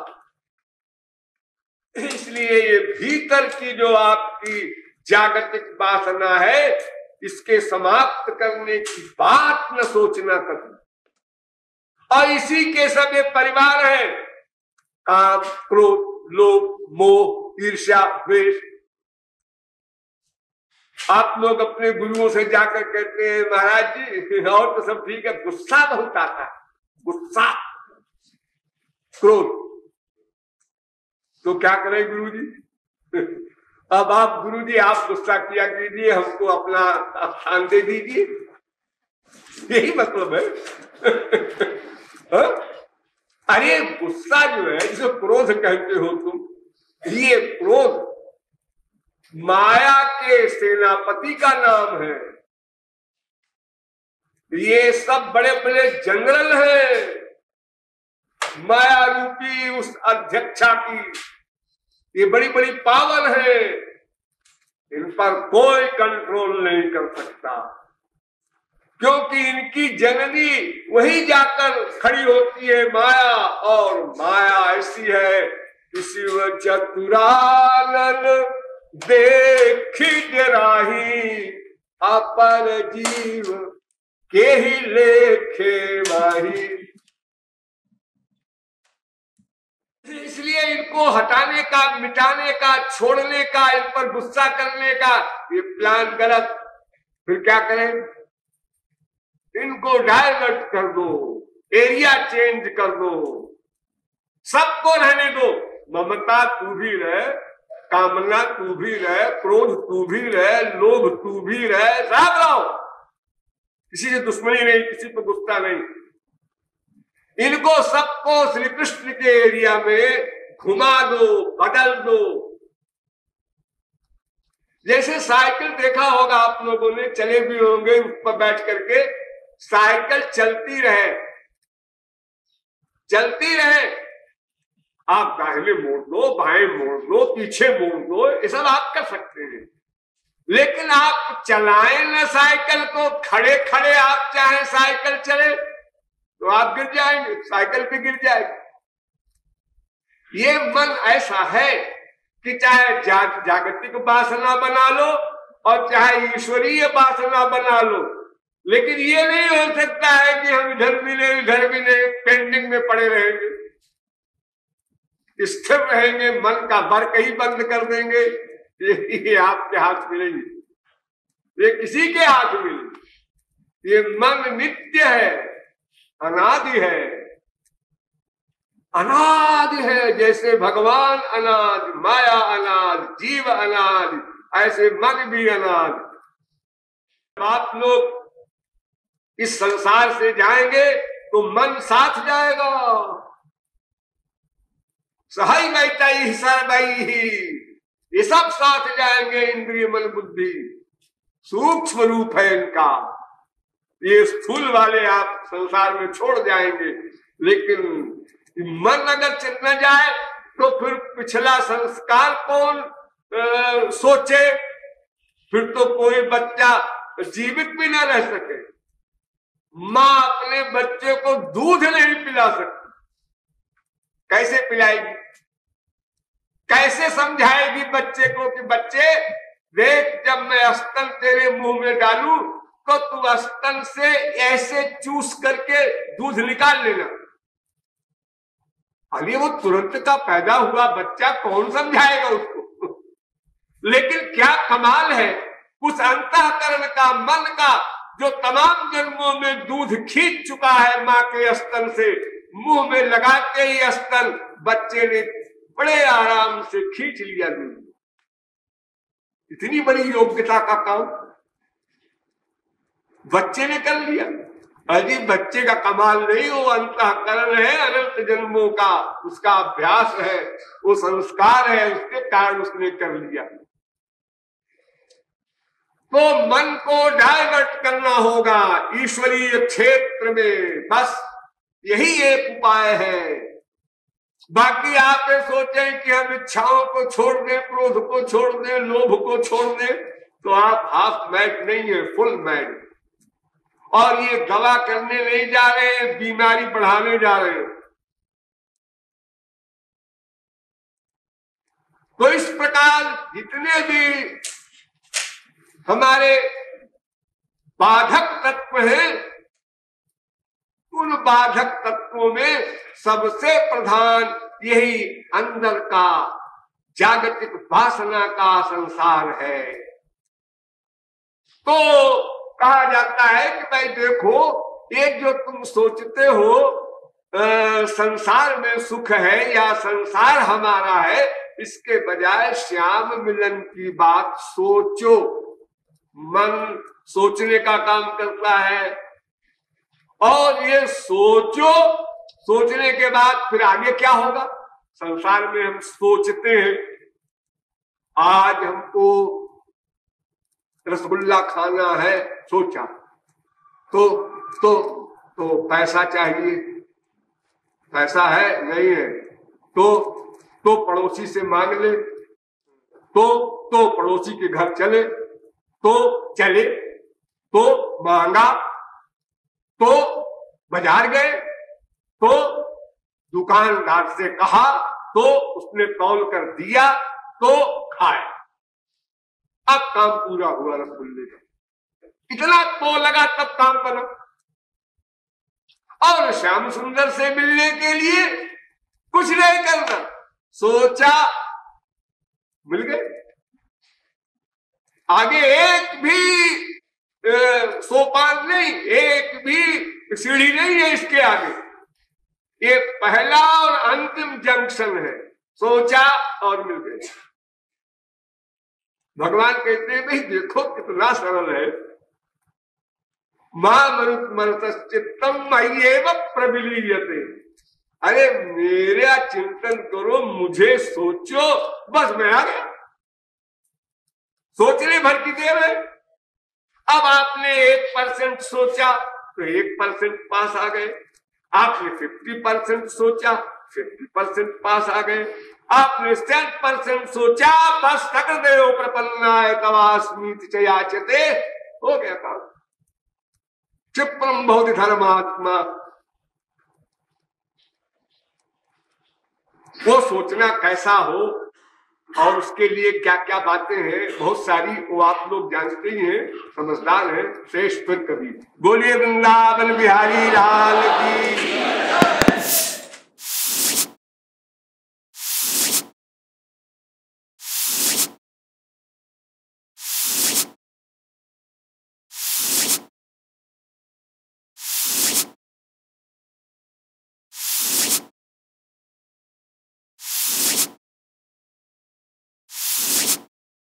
इसलिए ये भीतर की जो आपकी जागतिक वासना है, इसके समाप्त करने की बात न सोचना कभी। और इसी के सब ये परिवार है, काम, क्रोध, लोभ, मोह, ईर्ष्या, द्वेष। आप लोग अपने गुरुओं से जाकर कहते हैं महाराज जी और तो सब ठीक है, गुस्सा बहुत आता है, गुस्सा, क्रोध। तो क्या करें गुरुजी? अब आप गुरुजी आप गुस्सा किया कीजिए, हमको अपना स्थान दे दीजिए, यही मतलब है। अरे गुस्सा जो है, जिसे क्रोध कहते हो तुम, ये क्रोध माया के सेनापति का नाम है। ये सब बड़े बड़े जनरल हैं माया रूपी उस अध्यक्षा की। ये बड़ी बड़ी पावर है, इन पर कोई कंट्रोल नहीं कर सकता, क्योंकि इनकी जननी वही जाकर खड़ी होती है माया। और माया ऐसी है कि शिव चतुरानन देखी डराही, अपर जीव के ही लेखे माही। इसलिए इनको हटाने का, मिटाने का, छोड़ने का, इन पर गुस्सा करने का ये प्लान गलत। फिर क्या करें? इनको डाइवर्ट कर दो, एरिया चेंज कर दो, सबको रहने दो। ममता तू भी रहे, कामना तू भी रहे, क्रोध तू भी रहे, लोभ तू भी रहे, सब रहो। किसी से दुश्मनी नहीं, किसी पर गुस्सा नहीं। इनको सबको श्री कृष्ण के एरिया में घुमा दो, बदल दो। जैसे साइकिल देखा होगा आप लोगों ने, चले भी होंगे उस पर बैठ करके, साइकिल चलती रहे, चलती रहे। आप दाहिने मोड़ दो, बाएं मोड़ दो, पीछे मोड़ दो, ये सब आप कर सकते हैं। लेकिन आप चलाएं ना साइकिल को, खड़े खड़े आप चाहे साइकिल चले तो आप गिर जाएंगे, साइकिल पे गिर जाएगी। ये मन ऐसा है कि चाहे जागतिक वासना बना लो और चाहे ईश्वरीय वासना बना लो, लेकिन ये नहीं हो सकता है कि हम इधर भी नहीं इधर भी नहीं, पेंडिंग में पड़े रहेंगे, स्थिर रहेंगे, मन का बर्क ही बंद कर देंगे। ये आपके हाथ में नहीं, ये किसी के हाथ में नहीं। ये मन नित्य है, अनादि है, अनादि है। जैसे भगवान अनादि, माया अनादि, जीव अनादि, ऐसे मन भी अनादि। आप लोग इस संसार से जाएंगे तो मन साथ जाएगा। सहाय बैठाई सरबाई ही, ये सब साथ जाएंगे। इंद्रिय मन बुद्धि सूक्ष्म रूप है इनका। ये स्थूल वाले आप संसार में छोड़ जाएंगे, लेकिन मन अगर चल न जाए तो फिर पिछला संस्कार कौन सोचे? फिर तो कोई बच्चा जीवित भी न रह सके। माँ अपने बच्चे को दूध नहीं पिला सकती, कैसे पिलाएगी? कैसे समझाएगी बच्चे को कि बच्चे देख, जब मैं स्तन तेरे मुंह में डालूं तो तू स्तन से ऐसे चूस करके दूध निकाल लेना। अरे वो तुरंत का पैदा हुआ बच्चा, कौन समझाएगा उसको? लेकिन क्या कमाल है उस अंतःकरण का, मन का, जो तमाम जन्मों में दूध खींच चुका है माँ के स्तन से। मुंह में लगाते ही स्तन बच्चे ने बड़े आराम से खींच लिया दूध। इतनी बड़ी योग्यता का काम बच्चे ने कर लिया। अजी बच्चे का कमाल नहीं, वो अंतःकरण है अनंत जन्मों का, उसका अभ्यास है, वो संस्कार है, उसके कारण उसने कर लिया। तो मन को डाइवर्ट करना होगा ईश्वरीय क्षेत्र में, बस यही एक उपाय है। बाकी आप ये सोचें कि हम इच्छाओं को छोड़ दें, क्रोध को छोड़ दें, लोभ को छोड़ दें, तो आप हाफ मैड नहीं है, फुल मैड। और ये दवा करने नहीं जा रहे हैं, बीमारी बढ़ाने जा रहे हैं। तो इस प्रकार जितने भी हमारे बाधक तत्व हैं, उन बाधक तत्वों में सबसे प्रधान यही अंदर का जागतिक वासना का संसार है। तो कहा जाता है कि भाई देखो, एक जो तुम सोचते हो संसार में सुख है या संसार हमारा है, इसके बजाय श्याम मिलन की बात सोचो। मन सोचने का काम करता है, और ये सोचो, सोचने के बाद फिर आगे क्या होगा? संसार में हम सोचते हैं, आज हमको रसगुल्ला खाना है, सोचा तो पैसा चाहिए, पैसा है नहीं है तो पड़ोसी से मांग ले, तो पड़ोसी के घर चले, तो मांगा, तो बाजार गए, तो दुकानदार से कहा, तो उसने तौल कर दिया, तो खाए। अब काम पूरा हुआ रसगुल्ले का। इतना तो लगा तब काम बना। और श्याम सुंदर से मिलने के लिए कुछ नहीं करना, सोचा, मिल गए। आगे एक भी सोपान नहीं, एक भी सीढ़ी नहीं है इसके आगे। ये पहला और अंतिम जंक्शन है। सोचा और मिल गए। भगवान कहते हैं भाई देखो कितना सरल है। मां मरुत्मरतश्चित्तम मय्येव प्रविलीयते। अरे मेरा चिंतन करो, मुझे सोचो, बस मैं आ गया। सोचने भर की देर है। अब आपने 1% सोचा तो 1% पास आ गए। आपने 50% सोचा, 50% पास आ गए। आपने 100% सोचा, बस सकलदेव प्रपन्नाय तवास्मीति च याचते, हो गया काम। क्षिप्रम भवति धर्मात्मा। वो सोचना कैसा हो और उसके लिए क्या क्या बातें हैं, बहुत सारी, वो आप लोग जानते ही हैं, समझदार हैं। शेष फिर कभी। बोलिए वृंदावन बिहारी लाल की।